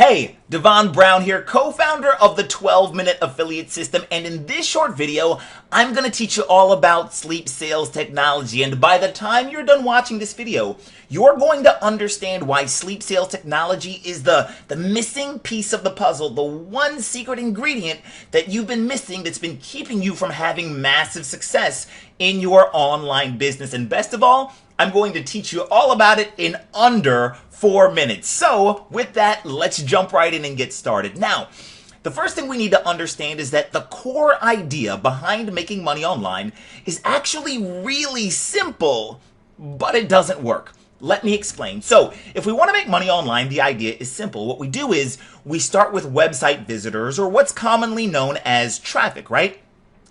Hey, Devon Brown here, co-founder of the 12-Minute Affiliate System, and in this short video, I'm going to teach you all about sleep sales technology, and by the time you're done watching this video, you're going to understand why sleep sales technology is the missing piece of the puzzle, the one secret ingredient that you've been missing that's been keeping you from having massive success in your online business, and best of all, I'm going to teach you all about it in under 4 minutes. So with that, let's jump right in and get started. Now, the first thing we need to understand is that the core idea behind making money online is actually really simple, but it doesn't work. Let me explain. So if we want to make money online, the idea is simple. What we do is we start with website visitors, or what's commonly known as traffic, right?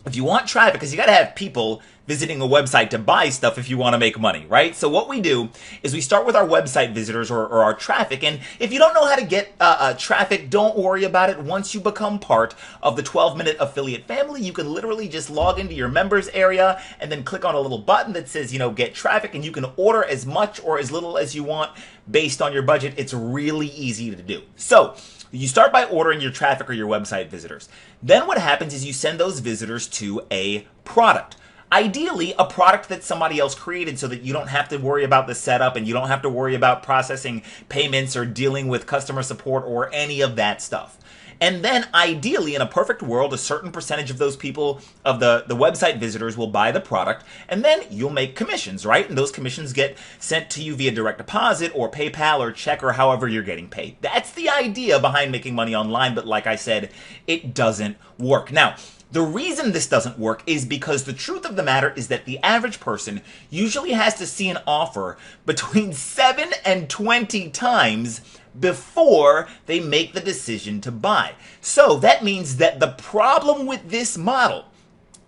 If you want traffic, because you got to have people visiting a website to buy stuff if you want to make money, right? So what we do is we start with our website visitors or our traffic. And if you don't know how to get traffic, don't worry about it. Once you become part of the 12-Minute Affiliate family, you can literally just log into your members area and then click on a little button that says, get traffic, and you can order as much or as little as you want based on your budget. It's really easy to do. So you start by ordering your traffic or your website visitors. Then what happens is you send those visitors to a product. Ideally, a product that somebody else created so that you don't have to worry about the setup and you don't have to worry about processing payments or dealing with customer support or any of that stuff. And then ideally, in a perfect world, a certain percentage of those people, of the website visitors, will buy the product, and then you'll make commissions, right? And those commissions get sent to you via direct deposit or PayPal or check or however you're getting paid. That's the idea behind making money online, but like I said, it doesn't work. Now, the reason this doesn't work is because the truth of the matter is that the average person usually has to see an offer between 7 and 20 times before they make the decision to buy. So that means that the problem with this model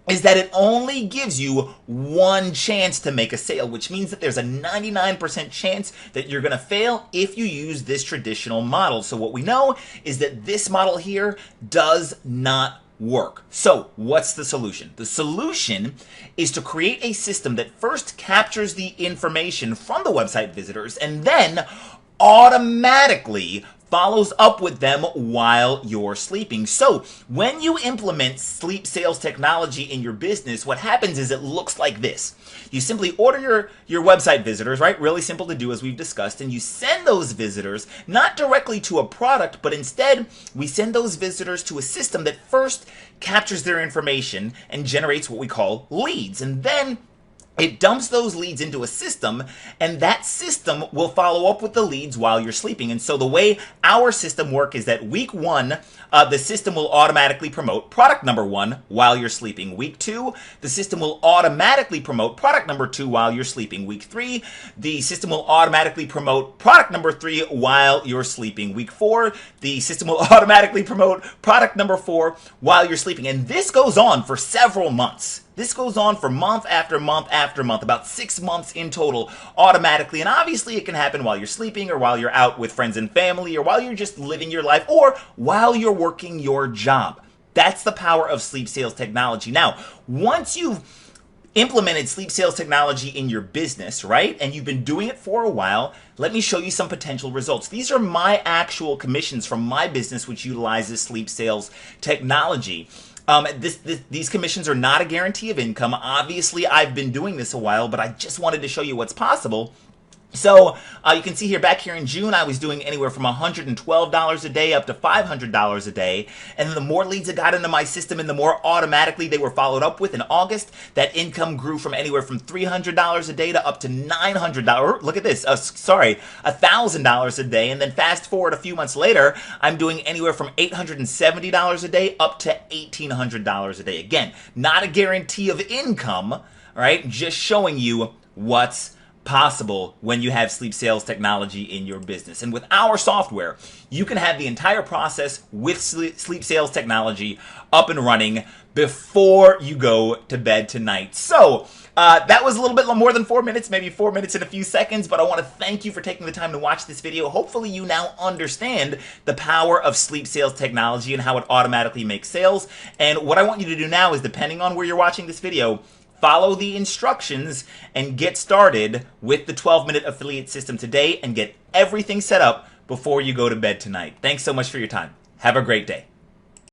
is that it only gives you one chance to make a sale, which means that there's a 99% chance that you're going to fail if you use this traditional model. So what we know is that this model here does not work. So what's the solution? The solution is to create a system that first captures the information from the website visitors and then automatically follows up with them while you're sleeping. So when you implement sleep sales technology in your business, what happens is it looks like this. You simply order your website visitors, right? Really simple to do, as we've discussed, and you send those visitors not directly to a product, but instead we send those visitors to a system that first captures their information and generates what we call leads. And then it dumps those leads into a system, and that system will follow up with the leads while you're sleeping. And so the way our system works is that week 1, the system will automatically promote product number 1 while you're sleeping. Week 2, the system will automatically promote product number 2 while you're sleeping. Week 3, the system will automatically promote product number 3 while you're sleeping. Week 4, the system will automatically promote product number 4 while you're sleeping. And this goes on for several months. This goes on for month after month after month, about 6 months in total, automatically. And obviously it can happen while you're sleeping or while you're out with friends and family or while you're just living your life or while you're working your job. That's the power of sleep sales technology. Now, once you've implemented sleep sales technology in your business, right, and you've been doing it for a while, let me show you some potential results. These are my actual commissions from my business, which utilizes sleep sales technology. These commissions are not a guarantee of income. Obviously, I've been doing this a while, but I just wanted to show you what's possible. So you can see here, back here in June, I was doing anywhere from $112 a day up to $500 a day. And then the more leads that got into my system and the more automatically they were followed up with in August, that income grew from anywhere from $300 a day to up to $900. Look at this. $1,000 a day. And then fast forward a few months later, I'm doing anywhere from $870 a day up to $1,800 a day. Again, not a guarantee of income, right? Just showing you what's possible when you have sleep sales technology in your business. And with our software, you can have the entire process with sleep sales technology up and running before you go to bed tonight. So that was a little bit more than 4 minutes, maybe 4 minutes and a few seconds, but I want to thank you for taking the time to watch this video. Hopefully you now understand the power of sleep sales technology and how it automatically makes sales. And what I want you to do now is, depending on where you're watching this video, follow the instructions and get started with the 12-Minute Affiliate System today and get everything set up before you go to bed tonight. Thanks so much for your time. Have a great day.